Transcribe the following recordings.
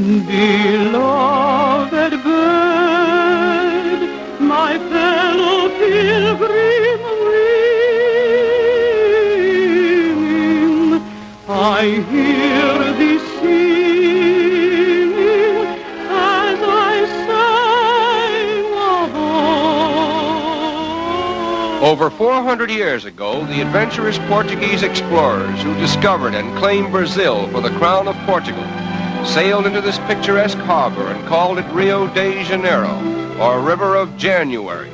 Beloved bird, my fellow pilgrim ringing, I hear thee singing as I sang above. Over 400 years ago, the adventurous Portuguese explorers who discovered and claimed Brazil for the crown of Portugal sailed into this picturesque harbor and called it Rio de Janeiro, or River of January,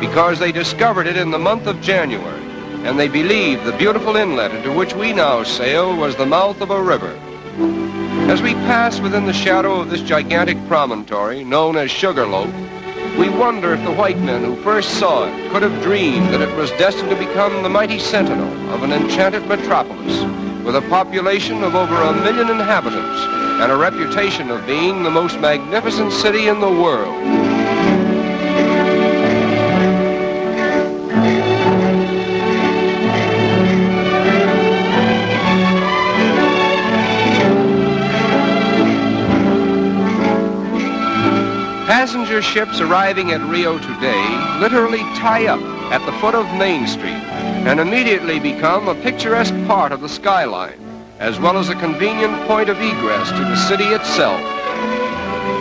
because they discovered it in the month of January, and they believed the beautiful inlet into which we now sail was the mouth of a river. As we pass within the shadow of this gigantic promontory, known as Sugarloaf, we wonder if the white men who first saw it could have dreamed that it was destined to become the mighty sentinel of an enchanted metropolis with a population of over 1 million inhabitants and a reputation of being the most magnificent city in the world. Passenger ships arriving at Rio today literally tie up at the foot of Main Street and immediately become a picturesque part of the skyline, as well as a convenient point of egress to the city itself.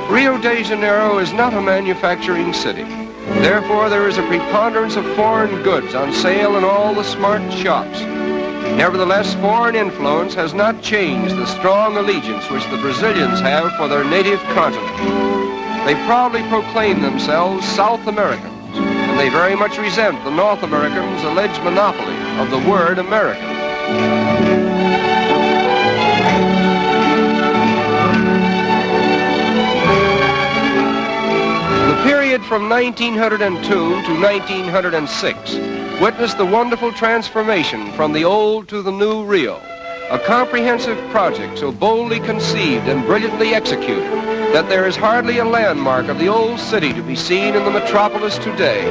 Rio de Janeiro is not a manufacturing city. Therefore, there is a preponderance of foreign goods on sale in all the smart shops. Nevertheless, foreign influence has not changed the strong allegiance which the Brazilians have for their native continent. They proudly proclaim themselves South Americans, and they very much resent the North Americans' alleged monopoly of the word American. The period from 1902 to 1906 witnessed the wonderful transformation from the old to the new Rio, a comprehensive project so boldly conceived and brilliantly executed that there is hardly a landmark of the old city to be seen in the metropolis today.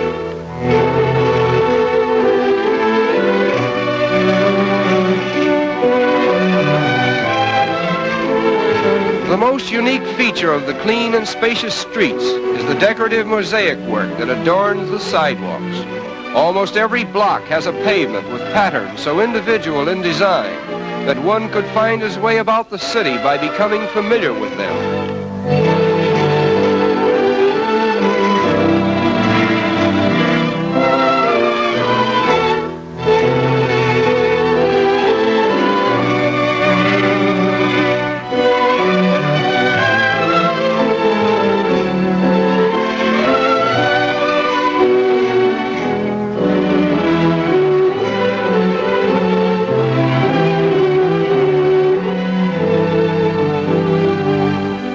The most unique feature of the clean and spacious streets is the decorative mosaic work that adorns the sidewalks. Almost every block has a pavement with patterns so individual in design that one could find his way about the city by becoming familiar with them.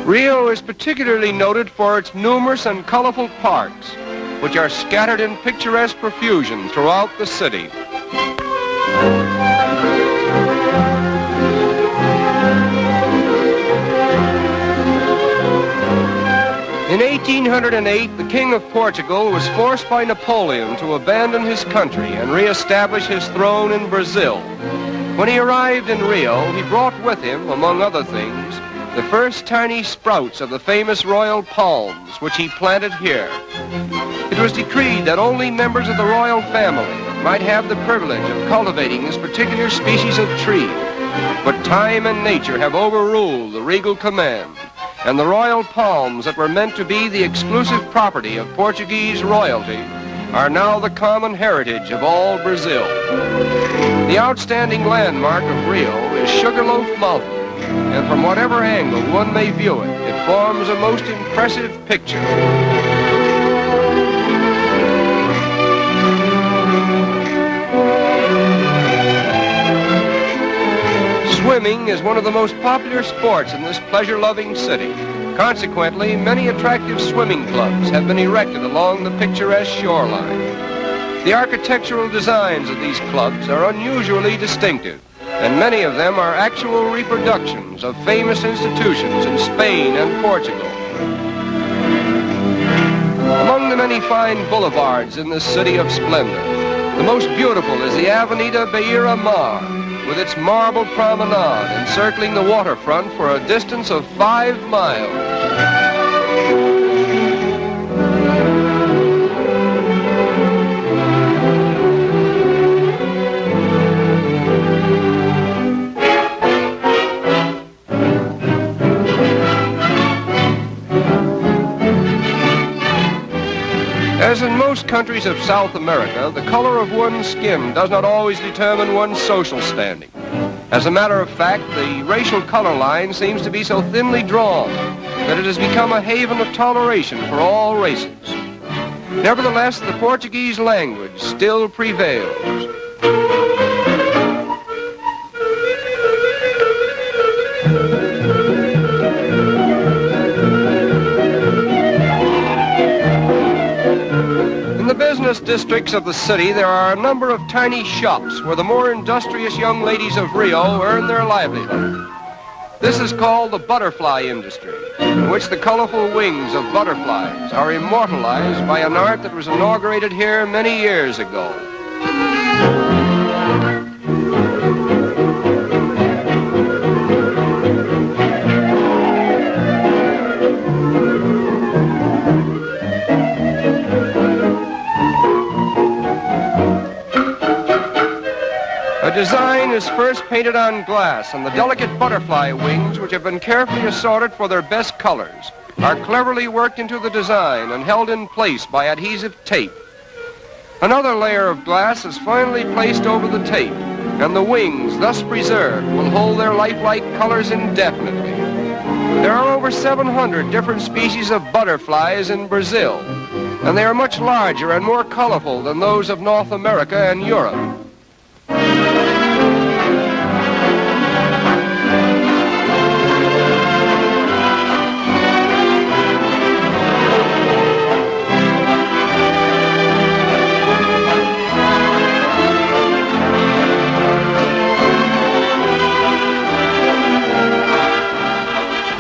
Rio is particularly noted for its numerous and colorful parks, which are scattered in picturesque profusion throughout the city. In 1808, the King of Portugal was forced by Napoleon to abandon his country and re-establish his throne in Brazil. When he arrived in Rio, he brought with him, among other things, the first tiny sprouts of the famous royal palms, which he planted here. It was decreed that only members of the royal family might have the privilege of cultivating this particular species of tree. But time and nature have overruled the regal command, and the royal palms that were meant to be the exclusive property of Portuguese royalty are now the common heritage of all Brazil. The outstanding landmark of Rio is Sugarloaf Mountain, and from whatever angle one may view it, it forms a most impressive picture. Swimming is one of the most popular sports in this pleasure-loving city. Consequently, many attractive swimming clubs have been erected along the picturesque shoreline. The architectural designs of these clubs are unusually distinctive, and many of them are actual reproductions of famous institutions in Spain and Portugal. Among the many fine boulevards in this city of splendor, the most beautiful is the Avenida Beira-mar, with its marble promenade encircling the waterfront for a distance of 5 miles. As in most countries of South America, the color of one's skin does not always determine one's social standing. As a matter of fact, the racial color line seems to be so thinly drawn that it has become a haven of toleration for all races. Nevertheless, the Portuguese language still prevails. In the business districts of the city, there are a number of tiny shops where the more industrious young ladies of Rio earn their livelihood. This is called the butterfly industry, in which the colorful wings of butterflies are immortalized by an art that was inaugurated here many years ago. A design is first painted on glass, and the delicate butterfly wings, which have been carefully assorted for their best colors, are cleverly worked into the design and held in place by adhesive tape. Another layer of glass is finally placed over the tape, and the wings, thus preserved, will hold their lifelike colors indefinitely. There are over 700 different species of butterflies in Brazil, and they are much larger and more colorful than those of North America and Europe.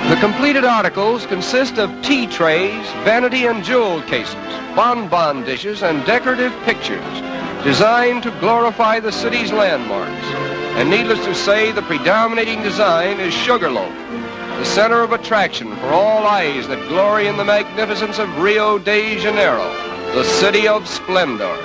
The completed articles consist of tea trays, vanity and jewel cases, bonbon dishes, and decorative pictures designed to glorify the city's landmarks. And needless to say, the predominating design is Sugarloaf, the center of attraction for all eyes that glory in the magnificence of Rio de Janeiro, the city of Splendour.